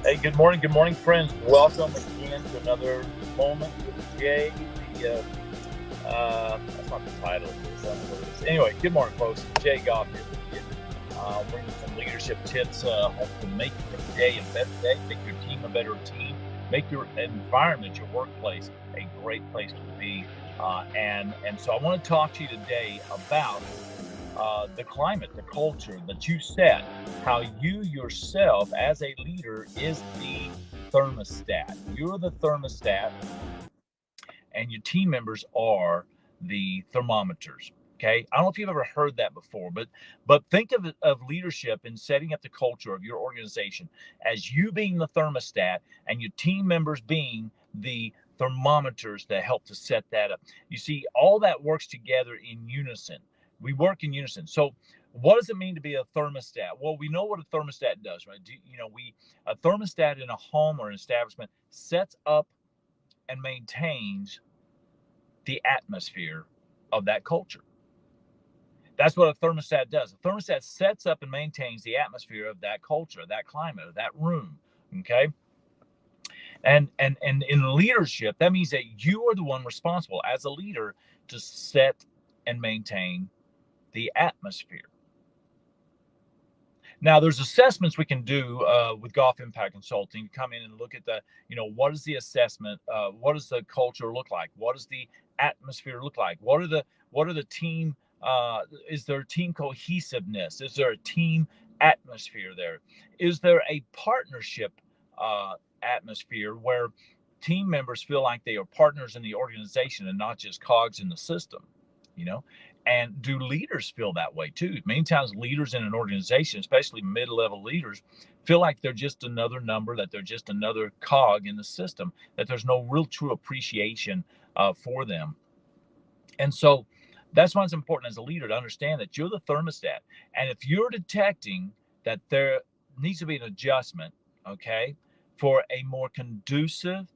Hey, good morning, friends. Welcome again to another moment with Jay. The that's not the title of this. I don't know what it is. Anyway, good morning, folks. Jay Goff here with you. Bringing some leadership tips, hope to make your day a better day, make your team a better team, make your environment, your workplace, a great place to be. And so I want to talk to you today about the climate, the culture that you set, how you yourself as a leader is the thermostat. You're the thermostat, and your team members are the thermometers. Okay, I don't know if you've ever heard that before, but think of leadership in setting up the culture of your organization as you being the thermostat and your team members being the thermometers that help to set that up. You see, all that works together in unison. We work in unison. So what does it mean to be a thermostat? Well, we know what a thermostat does, right? We a thermostat in a home or an establishment sets up and maintains the atmosphere of that culture. That's what a thermostat does. A thermostat sets up and maintains the atmosphere of that culture, that climate, of that room. Okay. And in leadership, that means that you are the one responsible as a leader to set and maintain the atmosphere. Now, there's assessments we can do with Golf Impact Consulting. Come in and look at what is the assessment? What does the culture look like? What does the atmosphere look like? What are the team? Is there team cohesiveness? Is there a team atmosphere there? Is there a partnership atmosphere where team members feel like they are partners in the organization and not just cogs in the system? You know, and do leaders feel that way too? Many times leaders in an organization, especially mid-level leaders, feel like they're just another number, that they're just another cog in the system, that there's no real true appreciation for them. And so that's why it's important as a leader to understand that you're the thermostat. And if you're detecting that there needs to be an adjustment, okay, for a more conducive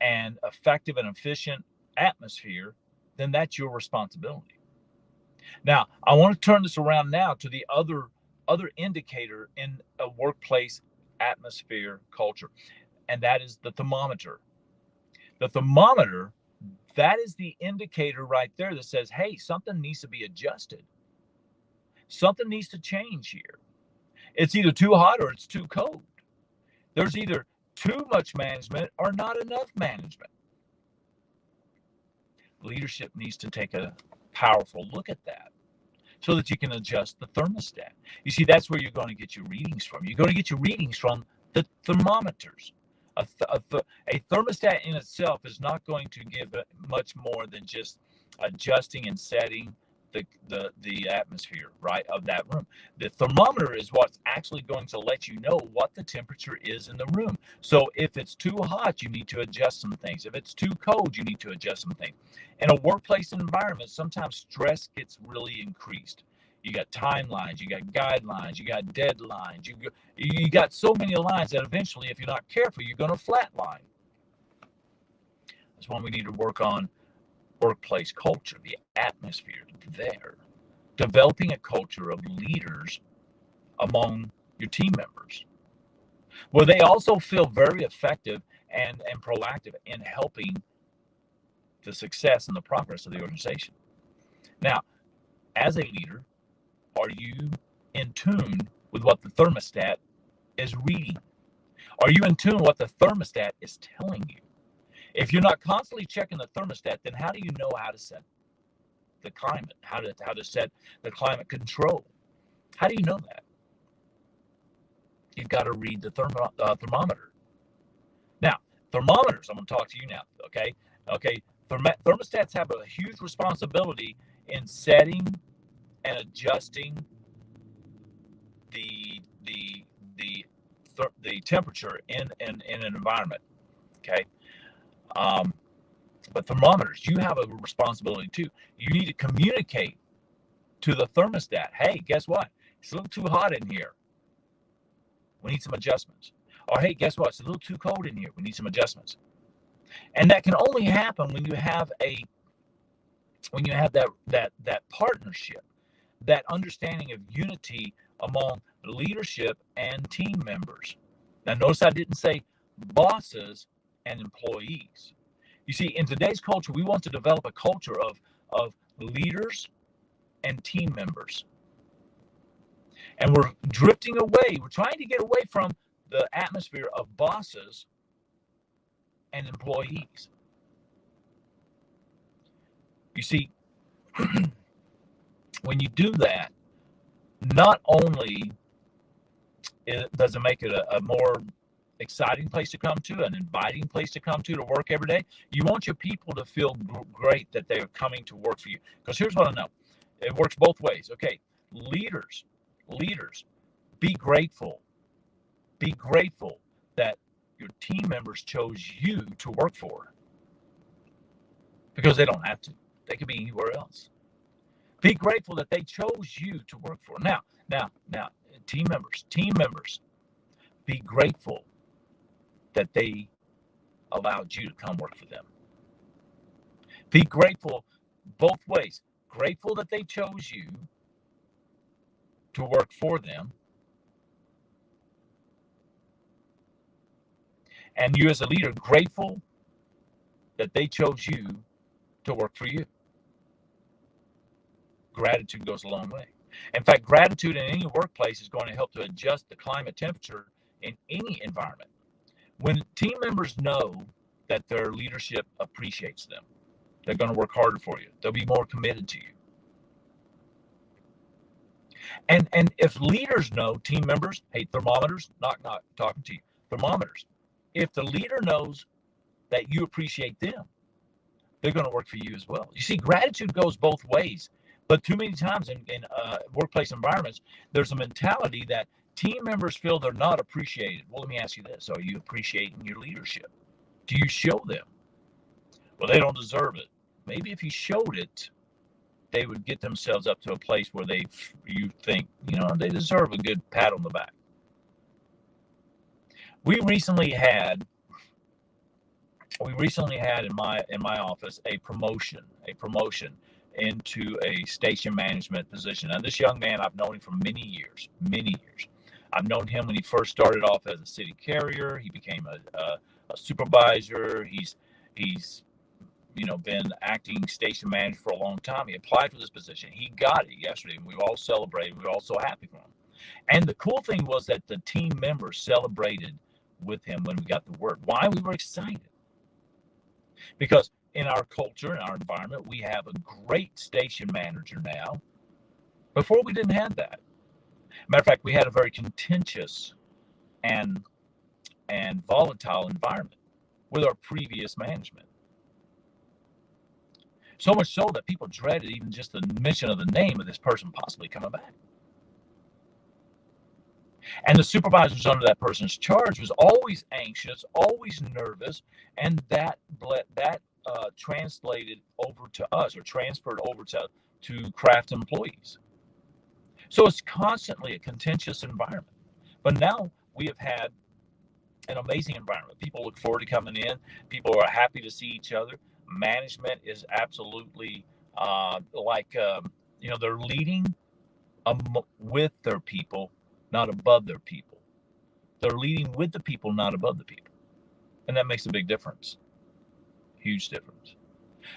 and effective and efficient atmosphere, then that's your responsibility. Now, I want to turn this around now to the other indicator in a workplace atmosphere culture, and that is the thermometer. The thermometer, that is the indicator right there that says, hey, something needs to be adjusted. Something needs to change here. It's either too hot or it's too cold. There's either too much management or not enough management. Leadership needs to take a powerful look at that so that you can adjust the thermostat. You see, that's where you're going to get your readings from. You're going to get your readings from the thermometers. A thermostat in itself is not going to give much more than just adjusting and setting the atmosphere, right, of that room. The thermometer is what's actually going to let you know what the temperature is in the room. So if it's too hot, you need to adjust some things. If it's too cold, you need to adjust some things. In a workplace environment, sometimes stress gets really increased. You got timelines, you got guidelines, you got deadlines, you got so many lines that eventually, if you're not careful, you're going to flatline. That's why we need to work on workplace culture, the atmosphere there, developing a culture of leaders among your team members, where they also feel very effective and proactive in helping the success and the progress of the organization. Now, as a leader, are you in tune with what the thermostat is reading? Are you in tune with what the thermostat is telling you? If you're not constantly checking the thermostat, then how do you know how to set the climate, how to set the climate control? How do you know that? You've got to read the thermometer. Now, thermometers, I'm going to talk to you now, okay? Okay, thermostats have a huge responsibility in setting and adjusting the temperature in an environment, okay? But thermometers, you have a responsibility too. You need to communicate to the thermostat, hey, guess what? It's a little too hot in here. We need some adjustments. Or hey, guess what? It's a little too cold in here. We need some adjustments. And that can only happen when you have that partnership, that understanding of unity among leadership and team members. Now, notice I didn't say bosses and employees. You see, in today's culture, we want to develop a culture of leaders and team members. And we're drifting away. We're trying to get away from the atmosphere of bosses and employees. You see, when you do that, not only does it make it a more exciting place to come to, an inviting place to come to work every day, you want your people to feel great that they're coming to work for you. Because here's what I know. It works both ways. Okay, leaders, be grateful. Be grateful that your team members chose you to work for, because they don't have to. They could be anywhere else. Be grateful that they chose you to work for. Now, team members, be grateful that they allowed you to come work for them. Be grateful both ways. Grateful that they chose you to work for them, and you as a leader, grateful that they chose you to work for you. Gratitude goes a long way. In fact, gratitude in any workplace is going to help to adjust the climate temperature in any environment. When team members know that their leadership appreciates them, they're going to work harder for you. They'll be more committed to you. And if leaders know, team members, hey, thermometers, not talking to you, thermometers, if the leader knows that you appreciate them, they're going to work for you as well. You see, gratitude goes both ways. But too many times in workplace environments, there's a mentality that team members feel they're not appreciated. Well, let me ask you this. Are you appreciating your leadership? Do you show them? Well, they don't deserve it. Maybe if you showed it, they would get themselves up to a place where you think, they deserve a good pat on the back. We recently had in my office a promotion into a station management position. Now, this young man, I've known him for many years. I've known him when he first started off as a city carrier. He became a supervisor. He's been acting station manager for a long time. He applied for this position. He got it yesterday, and we all celebrated. We were all so happy for him. And the cool thing was that the team members celebrated with him when we got the word. Why? We were excited. Because in our culture, in our environment, we have a great station manager now. Before, we didn't have that. Matter of fact, we had a very contentious and volatile environment with our previous management. So much so that people dreaded even just the mention of the name of this person possibly coming back. And the supervisors under that person's charge was always anxious, always nervous, and that translated over to us, or transferred over to craft employees. So it's constantly a contentious environment. But now we have had an amazing environment. People look forward to coming in. People are happy to see each other. Management is absolutely they're leading with their people, not above their people. They're leading with the people, not above the people. And that makes a big difference. Huge difference.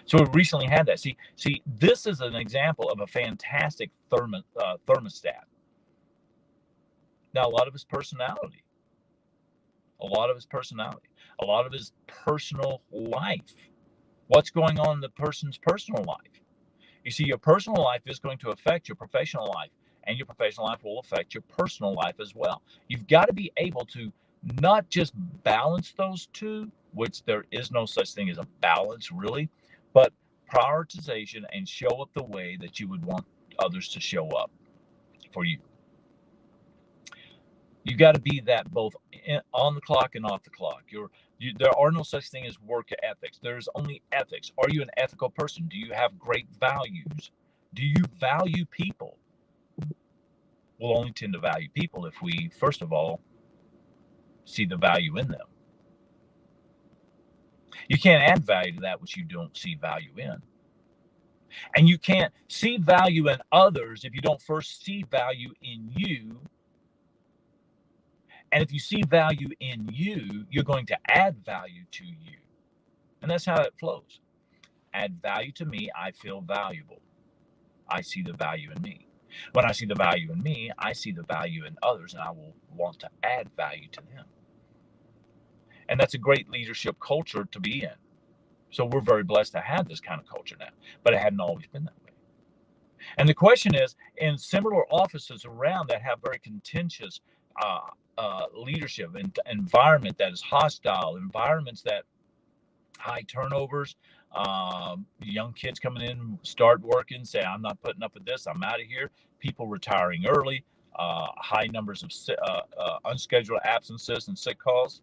So we recently had that. See, this is an example of a fantastic thermostat. Now, a lot of his personality, a lot of his personal life. What's going on in the person's personal life? You see, your personal life is going to affect your professional life, and your professional life will affect your personal life as well. You've got to be able to not just balance those two, which there is no such thing as a balance really, but prioritization and show up the way that you would want others to show up for you. You got to be that both on the clock and off the clock. There are no such thing as work ethics. There's only ethics. Are you an ethical person? Do you have great values? Do you value people? We'll only tend to value people if we, first of all, see the value in them. You can't add value to that which you don't see value in. And you can't see value in others if you don't first see value in you And if you see value in you, you're going to add value to you. And that's how it flows. Add value to me, I feel valuable. I see the value in me. When I see the value in me, I see the value in others, and I will want to add value to them. And that's a great leadership culture to be in. So we're very blessed to have this kind of culture now, but it hadn't always been that way. And the question is, in similar offices around that have very contentious leadership and environment that is hostile, environments that high turnovers, young kids coming in, start working, say, I'm not putting up with this, I'm out of here, people retiring early, high numbers of unscheduled absences and sick calls,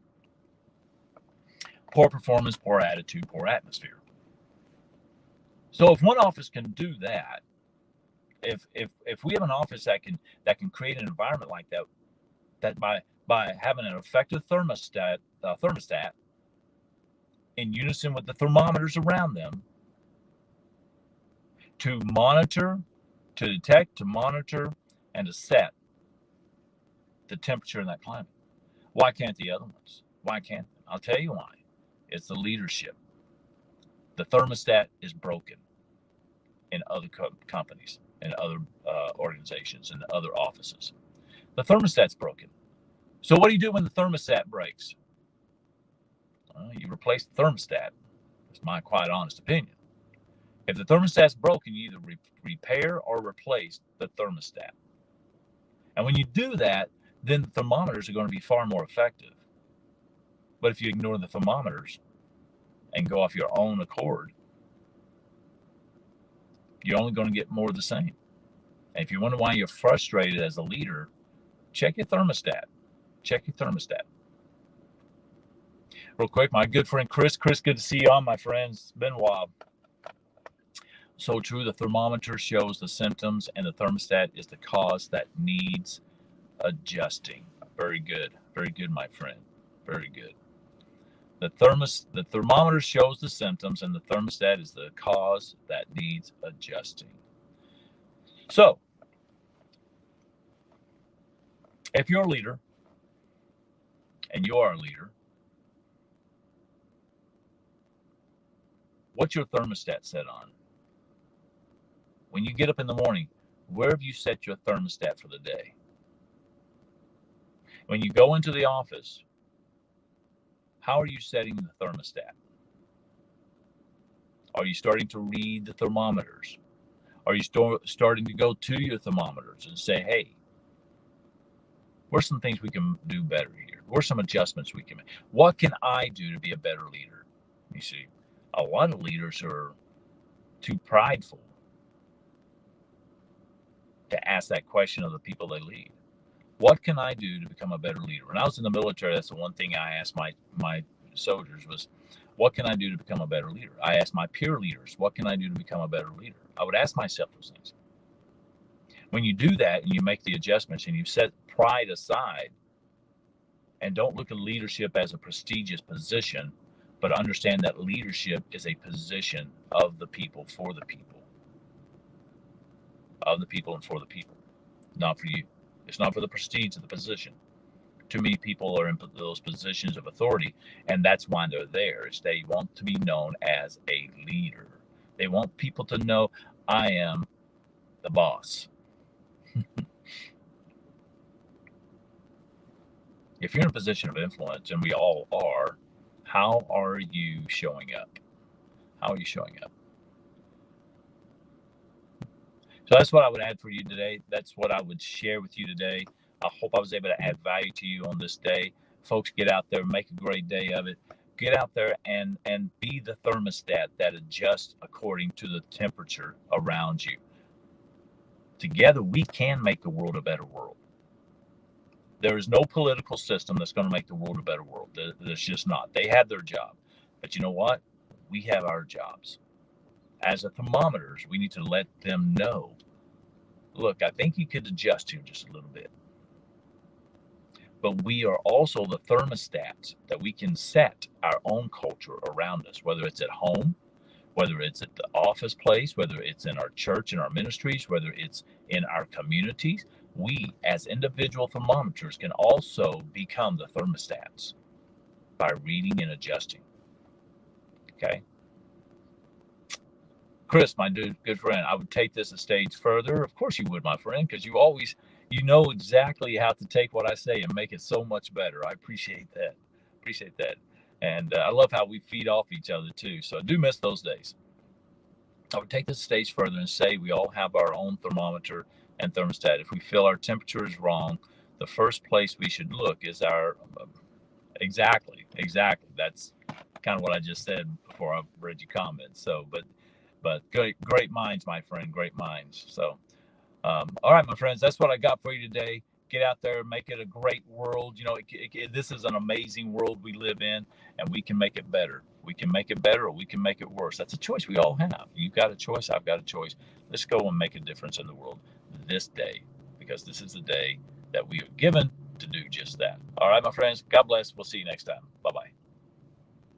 poor performance, poor attitude, poor atmosphere. So if one office can do that, if we have an office that can create an environment like that by having an effective thermostat in unison with the thermometers around them, to monitor, to detect, to monitor, and to set the temperature in that climate. Why can't the other ones? Why can't they? I'll tell you why. It's the leadership. The thermostat is broken in other companies, in other organizations, in other offices. The thermostat's broken. So what do you do when the thermostat breaks? Well, you replace the thermostat. It's my quite honest opinion. If the thermostat's broken, you either repair or replace the thermostat. And when you do that, then the thermometers are going to be far more effective. But if you ignore the thermometers and go off your own accord, you're only going to get more of the same. And if you wonder why you're frustrated as a leader, check your thermostat. Check your thermostat. Real quick, my good friend Chris. Chris, good to see you on, my friends. It's been a while. So true, the thermometer shows the symptoms and the thermostat is the cause that needs adjusting. Very good, my friend. Very good. The thermometer shows the symptoms and the thermostat is the cause that needs adjusting. So, if you're a leader, and you are a leader, what's your thermostat set on? When you get up in the morning, where have you set your thermostat for the day? When you go into the office, how are you setting the thermostat? Are you starting to read the thermometers? Are you starting to go to your thermometers and say, hey, where's some things we can do better here? Where's some adjustments we can make? What can I do to be a better leader? You see, a lot of leaders are too prideful to ask that question of the people they lead. What can I do to become a better leader? When I was in the military, that's the one thing I asked my soldiers was, what can I do to become a better leader? I asked my peer leaders, what can I do to become a better leader? I would ask myself those things. When you do that and you make the adjustments and you set pride aside and don't look at leadership as a prestigious position, but understand that leadership is a position of the people, for the people. Of the people and for the people, not for you. It's not for the prestige of the position. Too many people are in those positions of authority, and that's why they're there, is they want to be known as a leader. They want people to know, I am the boss. If you're in a position of influence, and we all are, how are you showing up? How are you showing up? So that's what I would add for you today. That's what I would share with you today. I hope I was able to add value to you on this day. Folks, get out there, make a great day of it. Get out there and be the thermostat that adjusts according to the temperature around you. Together, we can make the world a better world. There is no political system that's going to make the world a better world. There's just not. They have their job. But you know what? We have our jobs. As a thermometers, we need to let them know, look, I think you could adjust here just a little bit. But we are also the thermostats that we can set our own culture around us, whether it's at home, whether it's at the office place, whether it's in our church and our ministries, whether it's in our communities. We, as individual thermometers, can also become the thermostats by reading and adjusting. Okay. Chris, my good friend, I would take this a stage further. Of course you would, my friend, because you know exactly how to take what I say and make it so much better. I appreciate that. Appreciate that. And I love how we feed off each other too. So I do miss those days. I would take this a stage further and say we all have our own thermometer and thermostat. If we feel our temperature is wrong, the first place we should look is our exactly. That's kind of what I just said before I read your comments. So, but great minds, my friend, great minds. So, all right, my friends, that's what I got for you today. Get out there, make it a great world. You know, this is an amazing world we live in, and we can make it better. We can make it better, or we can make it worse. That's a choice we all have. You've got a choice. I've got a choice. Let's go and make a difference in the world this day, because this is the day that we are given to do just that. All right, my friends. God bless. We'll see you next time. Bye bye.